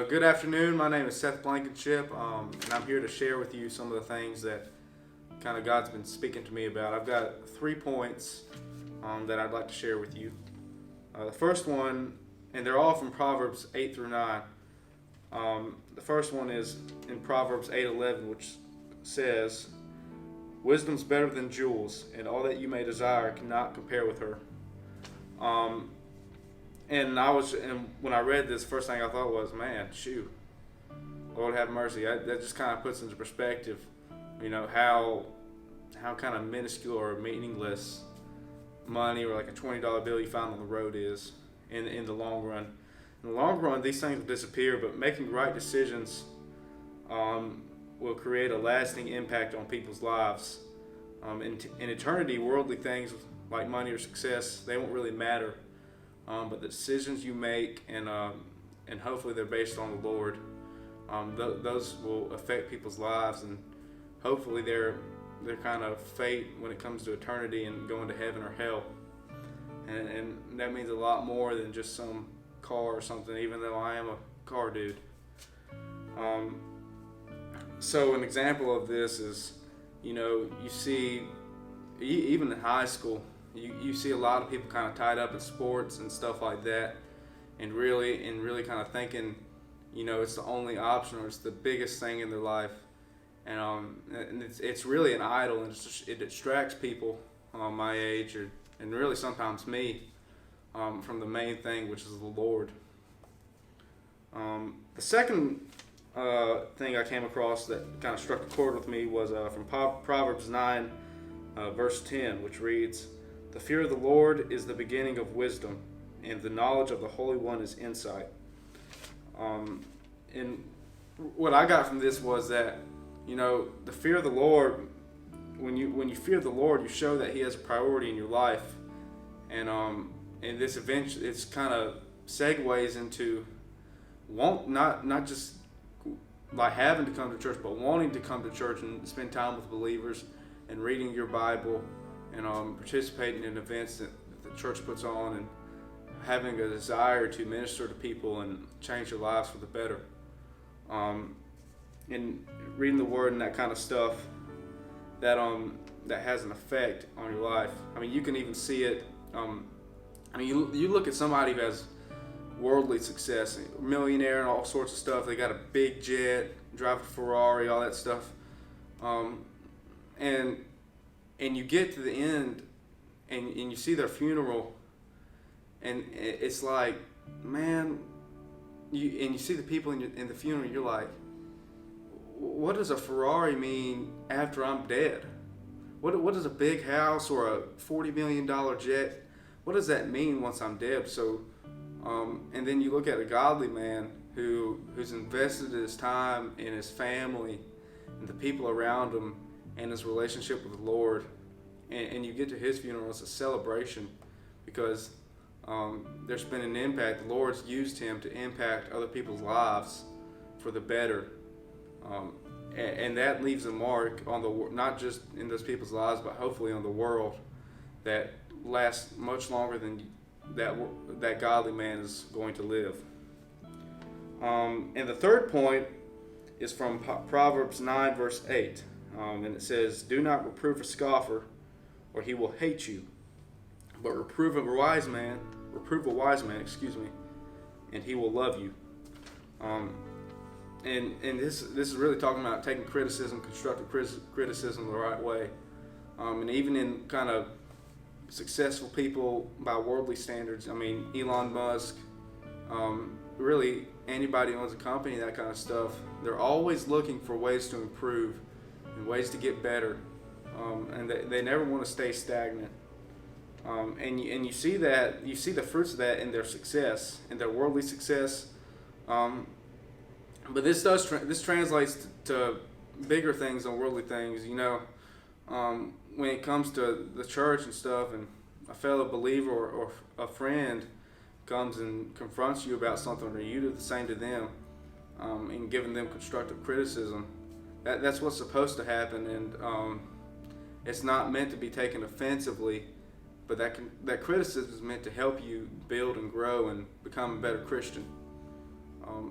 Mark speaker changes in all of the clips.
Speaker 1: Good afternoon. My name is Seth Blankenship, and I'm here to share with you some of the things that kind of God's been speaking to me about. I've got 3 points that I'd like to share with you. The first one, and they're all from Proverbs 8 through 9. The first one is in Proverbs 8:11, which says, "Wisdom's better than jewels, and all that you may desire cannot compare with her." And when I read this, first thing I thought was, man, shoot, Lord have mercy. That just kind of puts into perspective, how kind of minuscule or meaningless money or like a $20 bill you find on the road is in the long run. In the long run, these things will disappear, but making right decisions will create a lasting impact on people's lives. In eternity, worldly things like money or success, they won't really matter. But the decisions you make, and hopefully they're based on the Lord, those will affect people's lives, and hopefully their kind of fate when it comes to eternity and going to heaven or hell. And that means a lot more than just some car or something, even though I am a car dude. So an example of this is, you see, even in high school, you see a lot of people kind of tied up in sports and stuff like that, and really kind of thinking, it's the only option or it's the biggest thing in their life, and it's really an idol, and it distracts people my age, and really sometimes me, from the main thing, which is the Lord. The second thing I came across that kind of struck a chord with me was from Proverbs 9, verse 10, which reads, "The fear of the Lord is the beginning of wisdom, and the knowledge of the Holy One is insight." And what I got from this was that, the fear of the Lord, when you fear the Lord, you show that He has a priority in your life, and this eventually it's kind of segues into not just like having to come to church, but wanting to come to church and spend time with believers and reading your Bible, and participating in events that the church puts on, and having a desire to minister to people and change their lives for the better. And reading the Word and that kind of stuff, that has an effect on your life. I mean, you can even see it. You look at somebody who has worldly success, a millionaire and all sorts of stuff. They got a big jet, drive a Ferrari, all that stuff. And you get to the end, and you see their funeral, and it's like, man, you see the people in the funeral, and you're like, what does a Ferrari mean after I'm dead? What does a big house or a $40 million jet, what does that mean once I'm dead? So, and then you look at a godly man who's invested his time in his family and the people around him and his relationship with the Lord, and you get to his funeral, it's a celebration because there's been an impact. The Lord's used him to impact other people's lives for the better, and that leaves a mark on not just in those people's lives, but hopefully on the world that lasts much longer than that godly man is going to live. And the third point is from Proverbs 9, verse 8. And it says, "Do not reprove a scoffer, or he will hate you. But reprove a wise man, and he will love you." And this is really talking about taking criticism, constructive criticism, the right way. And even in kind of successful people by worldly standards, I mean, Elon Musk, really anybody who owns a company, that kind of stuff, they're always looking for ways to improve and ways to get better, and they never want to stay stagnant. And you see the fruits of that in their success, in their worldly success. But this translates to bigger things than worldly things. When it comes to the church and stuff, and a fellow believer or a friend comes and confronts you about something, or you do the same to them, and giving them constructive criticism, that's what's supposed to happen, and it's not meant to be taken offensively, but that criticism is meant to help you build and grow and become a better Christian.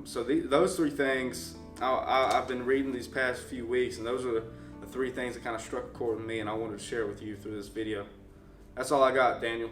Speaker 1: Those three things I've been reading these past few weeks, and those are the three things that kind of struck a chord with me, and I wanted to share with you through this video. That's all I got, Daniel.